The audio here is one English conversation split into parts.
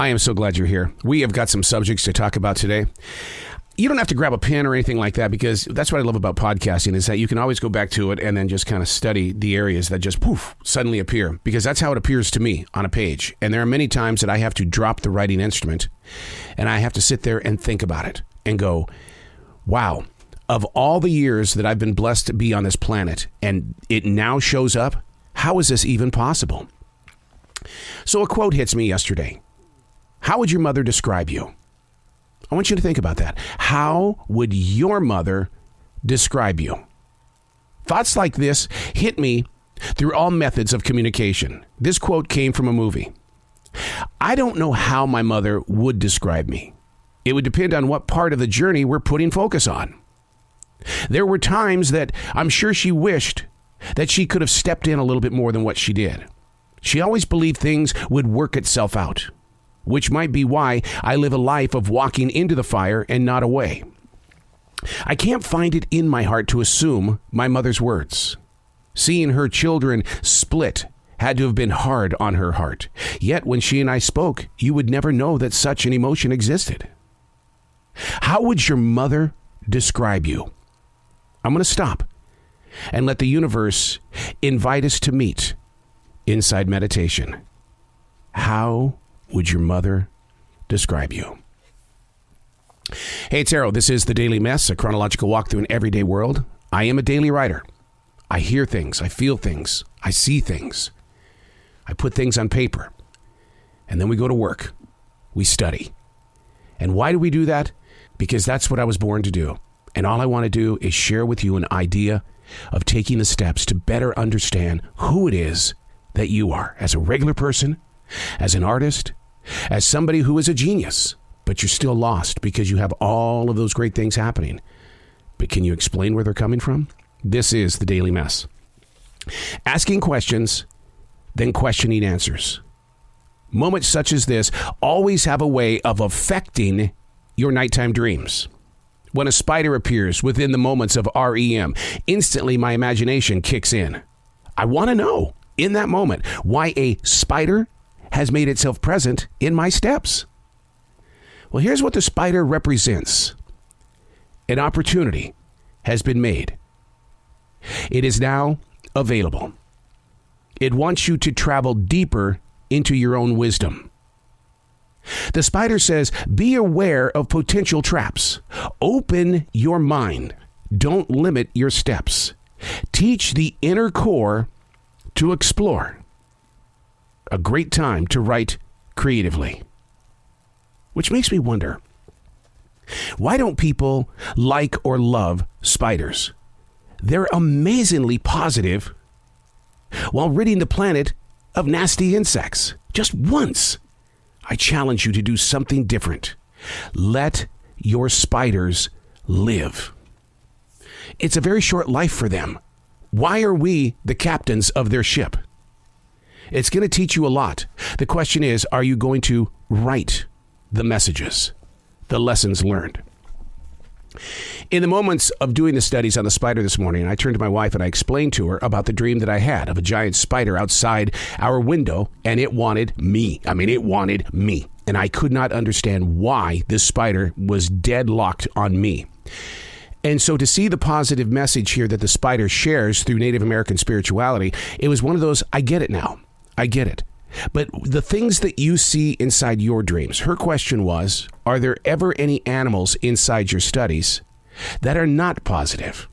I am so glad you're here. We have got some subjects to talk about today. You don't have to grab a pen or anything like that, because that's what I love about podcasting, is that you can always go back to it and then just kind of study the areas that just poof suddenly appear, because that's how it appears to me on a page. And there are many times that I have to drop the writing instrument and I have to sit there and think about it and go, wow, of all the years that I've been blessed to be on this planet and it now shows up, how is this even possible? So a quote hits me yesterday. How would your mother describe you? I want you to think about that. How would your mother describe you? Thoughts like this hit me through all methods of communication. This quote came from a movie. I don't know how my mother would describe me. It would depend on what part of the journey we're putting focus on. There were times that I'm sure she wished that she could have stepped in a little bit more than what she did. She always believed things would work itself out, which might be why I live a life of walking into the fire and not away. I can't find it in my heart to assume my mother's words. Seeing her children split had to have been hard on her heart. Yet when she and I spoke, you would never know that such an emotion existed. How would your mother describe you? I'm going to stop and let the universe invite us to meet inside meditation. How would your mother describe you? Hey, it's Arrow. This is The Daily Mess, a chronological walk through an everyday world. I am a daily writer. I hear things. I feel things. I see things. I put things on paper. And then we go to work. We study. And why do we do that? Because that's what I was born to do. And all I want to do is share with you an idea of taking the steps to better understand who it is that you are as a regular person, as an artist, as somebody who is a genius, but you're still lost because you have all of those great things happening. But can you explain where they're coming from? This is The Daily Mess. Asking questions, then questioning answers. Moments such as this always have a way of affecting your nighttime dreams. When a spider appears within the moments of REM, instantly my imagination kicks in. I want to know, in that moment, why a spider has made itself present in my steps. Well, here's what the spider represents. An opportunity has been made. It is now available. It wants you to travel deeper into your own wisdom. The spider says, be aware of potential traps. Open your mind. Don't limit your steps. Teach the inner core to explore. A great time to write creatively. Which makes me wonder, why don't people like or love spiders? They're amazingly positive while ridding the planet of nasty insects. Just once. I challenge you to do something different. Let your spiders live. It's a very short life for them. Why are we the captains of their ship? It's going to teach you a lot. The question is, are you going to write the messages, the lessons learned? In the moments of doing the studies on the spider this morning, I turned to my wife and I explained to her about the dream that I had of a giant spider outside our window, and it wanted me. It wanted me. And I could not understand why this spider was deadlocked on me. And so to see the positive message here that the spider shares through Native American spirituality, it was one of those, I get it now. I get it. But the things that you see inside your dreams, her question was, are there ever any animals inside your studies that are not positive?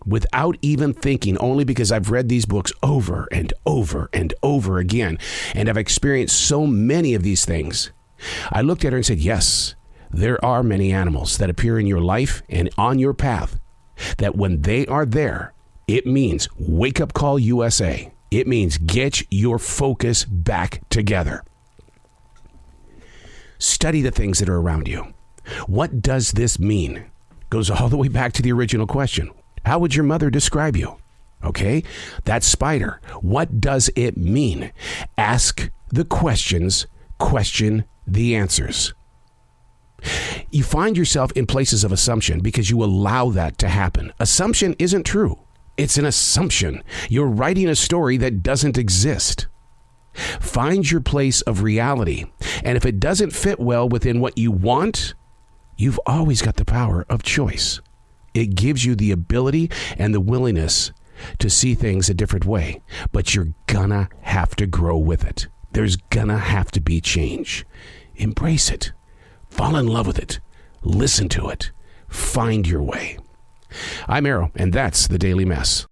Without even thinking, only because I've read these books over and over and over again, and I've experienced so many of these things, I looked at her and said, yes, there are many animals that appear in your life and on your path that when they are there, it means wake up call USA. It means get your focus back together. Study the things that are around you. What does this mean? Goes all the way back to the original question. How would your mother describe you? Okay, that spider. What does it mean? Ask the questions, question the answers. You find yourself in places of assumption because you allow that to happen. Assumption isn't true. It's an assumption. You're writing a story that doesn't exist. Find your place of reality. And if it doesn't fit well within what you want, you've always got the power of choice. It gives you the ability and the willingness to see things a different way, but you're gonna have to grow with it. There's gonna have to be change. Embrace it. Fall in love with it. Listen to it. Find your way. I'm Arrow, and that's The Daily Mess.